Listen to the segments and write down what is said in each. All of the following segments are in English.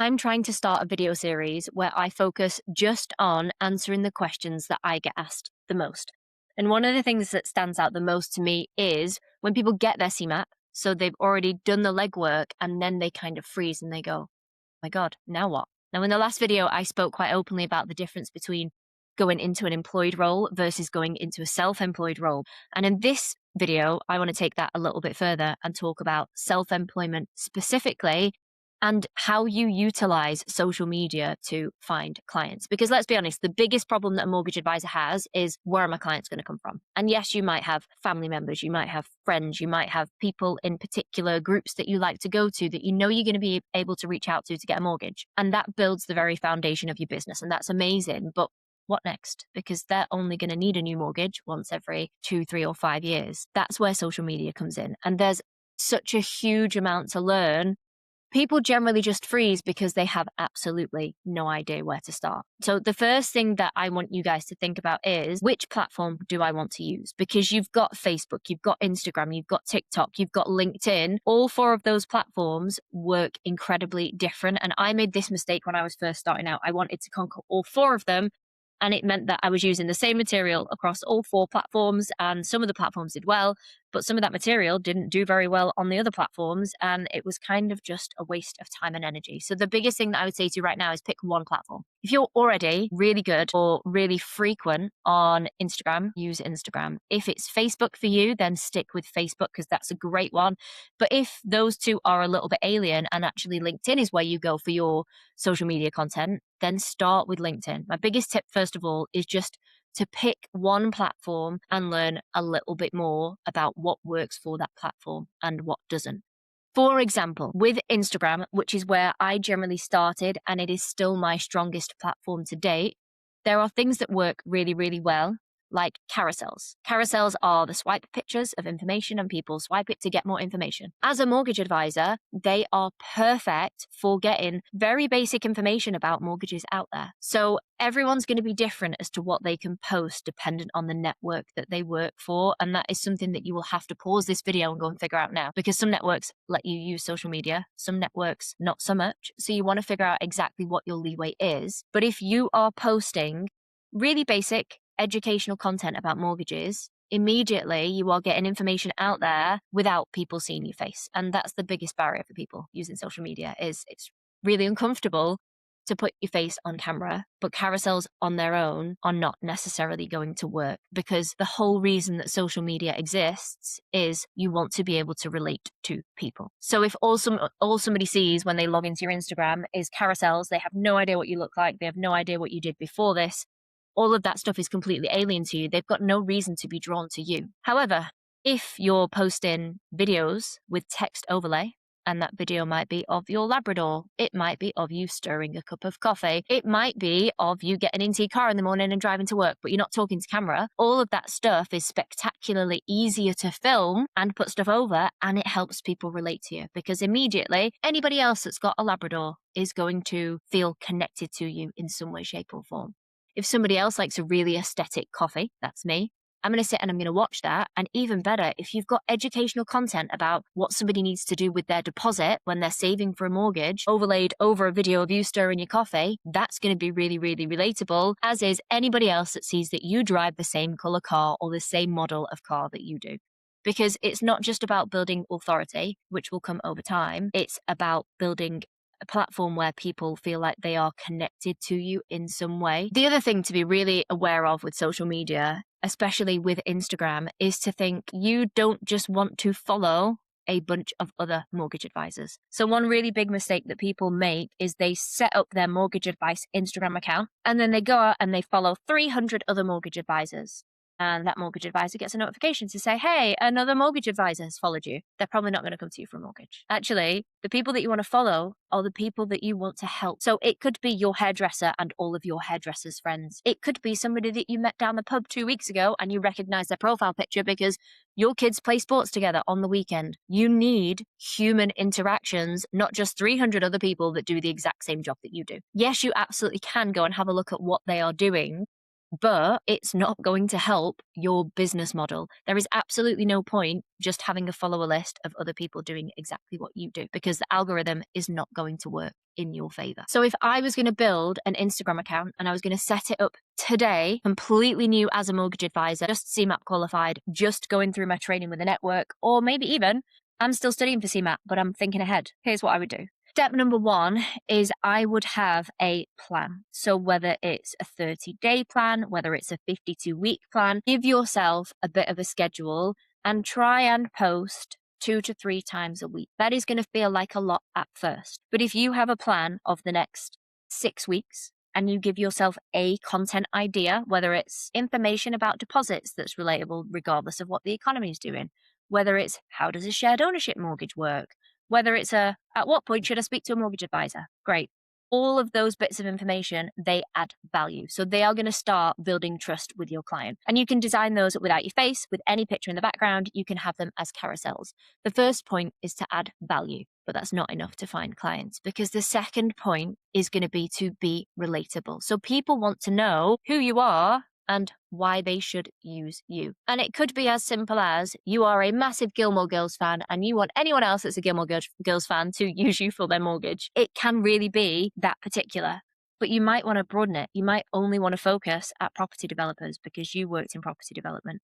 I'm trying to start a video series where I focus just on answering the questions that I get asked the most. And one of the things that stands out the most to me is when people get their CMAP, so they've already done the legwork and then they kind of freeze and they go, my God, now what? Now, in the last video, I spoke quite openly about the difference between going into an employed role versus going into a self-employed role. And in this video, I want to take that a little bit further and talk about self-employment specifically and how you utilize social media to find clients. Because let's be honest, the biggest problem that a mortgage advisor has is where are my clients going to come from? And yes, you might have family members, you might have friends, you might have people in particular groups that you like to go to that you know you're going to be able to reach out to get a mortgage. And that builds the very foundation of your business. And that's amazing. But what next? Because they're only going to need a new mortgage once every 2, 3, or 5 years. That's where social media comes in. And there's such a huge amount to learn. People generally just freeze because they have absolutely no idea where to start. So the first thing that I want you guys to think about is, which platform do I want to use? Because you've got Facebook, you've got Instagram, you've got TikTok, you've got LinkedIn. All four of those platforms work incredibly different. And I made this mistake when I was first starting out. I wanted to conquer all four of them. And it meant that I was using the same material across all four platforms, and some of the platforms did well, but some of that material didn't do very well on the other platforms, and it was kind of just a waste of time and energy. So the biggest thing that I would say to you right now is pick one platform. If you're already really good or really frequent on Instagram, use Instagram. If it's Facebook for you, then stick with Facebook because that's a great one. But if those two are a little bit alien and actually LinkedIn is where you go for your social media content, then start with LinkedIn. My biggest tip, first of all, is just to pick one platform and learn a little bit more about what works for that platform and what doesn't. For example, with Instagram, which is where I generally started and it is still my strongest platform to date, there are things that work really, really well, like carousels. Carousels are the swipe pictures of information and people swipe it to get more information. As a mortgage advisor, they are perfect for getting very basic information about mortgages out there. So everyone's going to be different as to what they can post dependent on the network that they work for. And that is something that you will have to pause this video and go and figure out now, because some networks let you use social media, some networks not so much. So you want to figure out exactly what your leeway is. But if you are posting really basic educational content about mortgages, immediately you are getting information out there without people seeing your face. And that's the biggest barrier for people using social media, is it's really uncomfortable to put your face on camera, but carousels on their own are not necessarily going to work, because the whole reason that social media exists is you want to be able to relate to people. So if all somebody sees when they log into your Instagram is carousels, they have no idea what you look like, they have no idea what you did before this, all of that stuff is completely alien to you. They've got no reason to be drawn to you. However, if you're posting videos with text overlay, and that video might be of your Labrador, it might be of you stirring a cup of coffee, it might be of you getting into your car in the morning and driving to work, but you're not talking to camera, all of that stuff is spectacularly easier to film and put stuff over, and it helps people relate to you, because immediately anybody else that's got a Labrador is going to feel connected to you in some way, shape, or form. If somebody else likes a really aesthetic coffee, that's me, I'm going to sit and I'm going to watch that. And even better, if you've got educational content about what somebody needs to do with their deposit when they're saving for a mortgage, overlaid over a video of you stirring your coffee, that's going to be really, really relatable, as is anybody else that sees that you drive the same color car or the same model of car that you do. Because it's not just about building authority, which will come over time. It's about building a platform where people feel like they are connected to you in some way. The other thing to be really aware of with social media, especially with Instagram, is to think you don't just want to follow a bunch of other mortgage advisors. So one really big mistake that people make is they set up their mortgage advice Instagram account and then they go out and they follow 300 other mortgage advisors. And that mortgage advisor gets a notification to say, hey, another mortgage advisor has followed you. They're probably not going to come to you for a mortgage. Actually, the people that you want to follow are the people that you want to help. So it could be your hairdresser and all of your hairdresser's friends. It could be somebody that you met down the pub 2 weeks ago and you recognize their profile picture because your kids play sports together on the weekend. You need human interactions, not just 300 other people that do the exact same job that you do. Yes, you absolutely can go and have a look at what they are doing, but it's not going to help your business model. There is absolutely no point just having a follower list of other people doing exactly what you do, because the algorithm is not going to work in your favor. So if I was going to build an Instagram account and I was going to set it up today, completely new as a mortgage advisor, just CeMAP qualified, just going through my training with a network, or maybe even I'm still studying for CeMAP, but I'm thinking ahead. Here's what I would do. Step number one is I would have a plan. So whether it's a 30-day plan, whether it's a 52-week plan, give yourself a bit of a schedule and try and post 2 to 3 times a week. That is going to feel like a lot at first. But if you have a plan of the next 6 weeks and you give yourself a content idea, whether it's information about deposits that's relatable regardless of what the economy is doing, whether it's how does a shared ownership mortgage work, whether it's at what point should I speak to a mortgage advisor? Great. All of those bits of information, they add value. So they are going to start building trust with your client. And you can design those without your face, with any picture in the background. You can have them as carousels. The first point is to add value, but that's not enough to find clients, because the second point is going to be relatable. So people want to know who you are and why they should use you. And it could be as simple as you are a massive Gilmore Girls fan and you want anyone else that's a Gilmore Girls fan to use you for their mortgage. It can really be that particular. But you might want to broaden it. You might only want to focus at property developers because you worked in property development.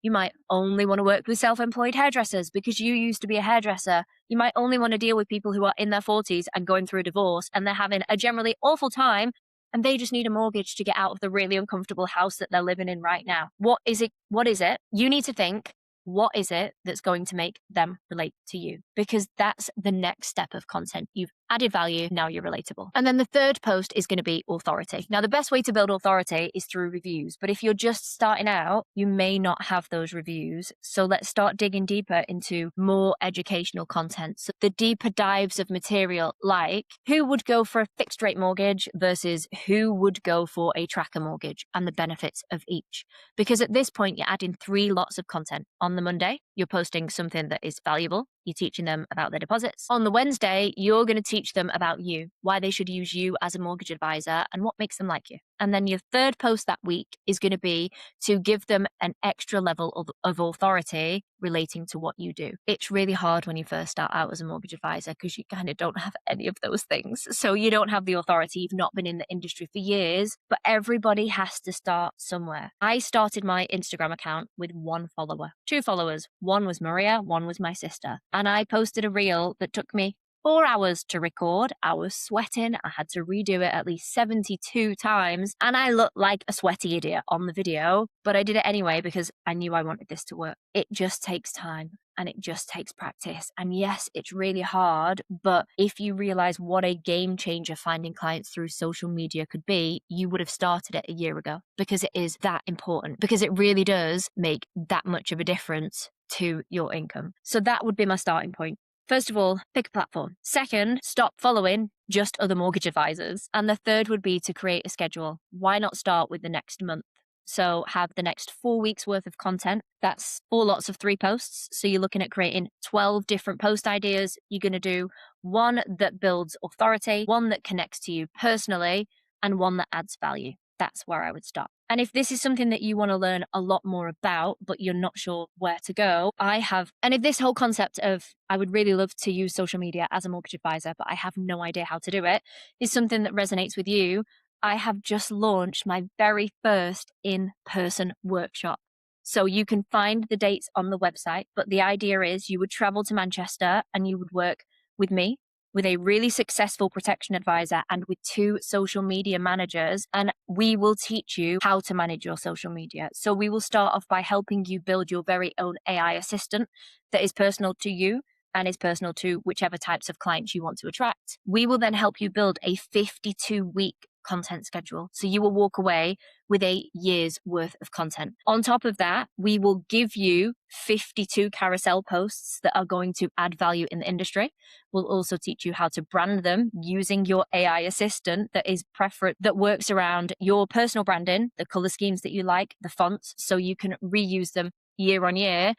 You might only want to work with self-employed hairdressers because you used to be a hairdresser. You might only want to deal with people who are in their 40s and going through a divorce and they're having a generally awful time and they just need a mortgage to get out of the really uncomfortable house that they're living in right now. What is it? You need to think, what is it that's going to make them relate to you? Because that's the next step of content. You've added value, now you're relatable. And then the third post is going to be authority. Now, the best way to build authority is through reviews. But if you're just starting out, you may not have those reviews. So let's start digging deeper into more educational content. So the deeper dives of material, like who would go for a fixed rate mortgage versus who would go for a tracker mortgage, and the benefits of each. Because at this point, you're adding 3 lots of content. On the Monday, you're posting something that is valuable. You're teaching them about their deposits. On the Wednesday, you're going to teach them about you, why they should use you as a mortgage advisor and what makes them like you. And then your third post that week is going to be to give them an extra level of authority relating to what you do. It's really hard when you first start out as a mortgage advisor because you kind of don't have any of those things. So you don't have the authority. You've not been in the industry for years, but everybody has to start somewhere. I started my Instagram account with 1 follower, 2 followers. One was Maria, one was my sister. And I posted a reel that took me 4 hours to record. I was sweating. I had to redo it at least 72 times. And I looked like a sweaty idiot on the video, but I did it anyway because I knew I wanted this to work. It just takes time and it just takes practice. And yes, it's really hard, but if you realize what a game changer finding clients through social media could be, you would have started it a year ago, because it is that important, because it really does make that much of a difference to your income. So that would be my starting point. First of all, pick a platform. Second, stop following just other mortgage advisors. And the third would be to create a schedule. Why not start with the next month? So have the next 4 weeks worth of content. That's 4 lots of 3 posts. So you're looking at creating 12 different post ideas. You're going to do one that builds authority, one that connects to you personally, and one that adds value. That's where I would start. And if this is something that you want to learn a lot more about, but you're not sure where to go, and if this whole concept of I would really love to use social media as a mortgage advisor, but I have no idea how to do it, is something that resonates with you, I have just launched my very first in-person workshop. So you can find the dates on the website, but the idea is you would travel to Manchester and you would work with me, with a really successful protection advisor, and with 2 social media managers, and we will teach you how to manage your social media. So we will start off by helping you build your very own AI assistant that is personal to you and is personal to whichever types of clients you want to attract. We will then help you build a 52-week content schedule. So you will walk away with a year's worth of content. On top of that, we will give you 52 carousel posts that are going to add value in the industry. We'll also teach you how to brand them using your AI assistant that works around your personal branding, the color schemes that you like, the fonts, so you can reuse them year on year.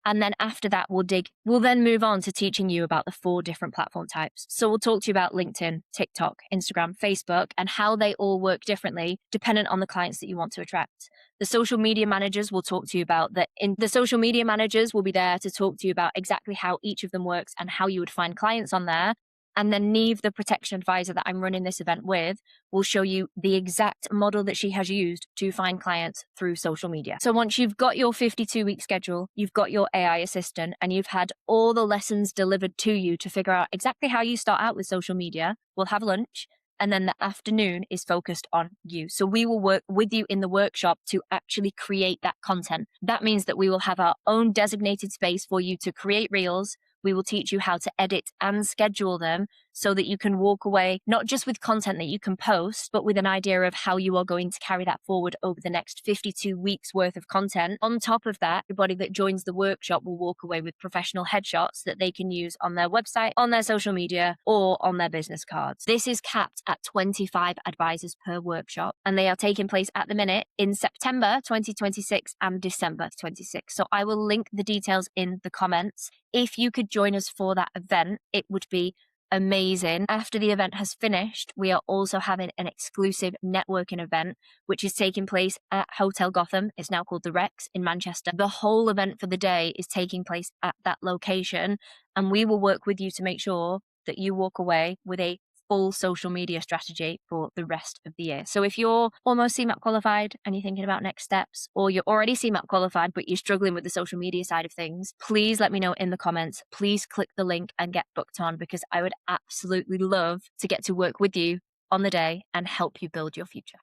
And then after that, we'll then move on to teaching you about the 4 different platform types. So we'll talk to you about LinkedIn, TikTok, Instagram, Facebook, and how they all work differently dependent on the clients that you want to attract. The social media managers will talk to you about that. The social media managers will be there to talk to you about exactly how each of them works and how you would find clients on there. And then Neve, the protection advisor that I'm running this event with, will show you the exact model that she has used to find clients through social media. So once you've got your 52-week schedule, you've got your AI assistant, and you've had all the lessons delivered to you to figure out exactly how you start out with social media, we'll have lunch. And then the afternoon is focused on you. So we will work with you in the workshop to actually create that content. That means that we will have our own designated space for you to create reels. We will teach you how to edit and schedule them so that you can walk away, not just with content that you can post, but with an idea of how you are going to carry that forward over the next 52 weeks worth of content. On top of that, everybody that joins the workshop will walk away with professional headshots that they can use on their website, on their social media, or on their business cards. This is capped at 25 advisors per workshop, and they are taking place at the minute in September 2026 and December 2026. So I will link the details in the comments. If you could join us for that event, it would be amazing. After the event has finished, we are also having an exclusive networking event, which is taking place at Hotel Gotham. It's now called the Rex in Manchester. The whole event for the day is taking place at that location, and we will work with you to make sure that you walk away with a full social media strategy for the rest of the year. So if you're almost CeMAP qualified and you're thinking about next steps, or you're already CeMAP qualified but you're struggling with the social media side of things, please let me know in the comments. Please click the link and get booked on, because I would absolutely love to get to work with you on the day and help you build your future.